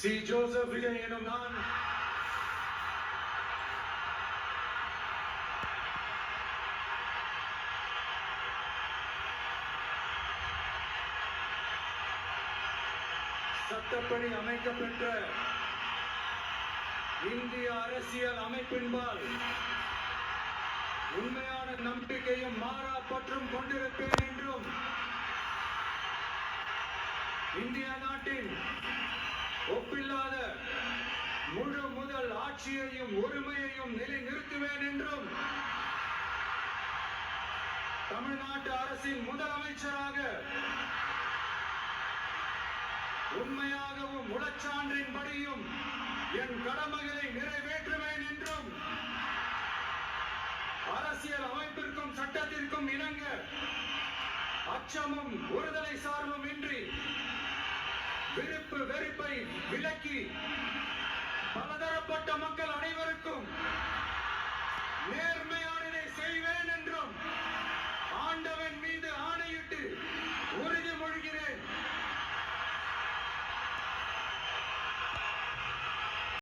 C Joseph Vijay எனும் நான் சட்டப்படி அமைக்கப்பெற்ற இந்திய அரசியல் அமைப்பின்பால் உண்மையான நம்பிக்கையும் மாறா பற்றும் கொண்டிருப்பேன் என்றும் இந்திய நாட்டின் ஒப்பில்லாத முழு முதல் ஆட்சியையும் உரிமையையும் நிலைநிறுத்துவேன் என்றும் தமிழ்நாட்டு அரசின் முதலமைச்சராக உண்மையாகவும் உளச்சான்றின்படியும் என் கடமைகளை நிறைவேற்றுவேன் என்றும் அரசியல் அமைப்பிற்கும் சட்டத்திற்கும் இணங்க அச்சமும் ஒருதலை சார்பும் இன்றி விருப்பு வெறுப்பை விலக்கி பலதரப்பட்ட மக்கள் அனைவருக்கும் நேர்மையானதை செய்வேன் என்றும் ஆண்டவன் மீது ஆணையிட்டு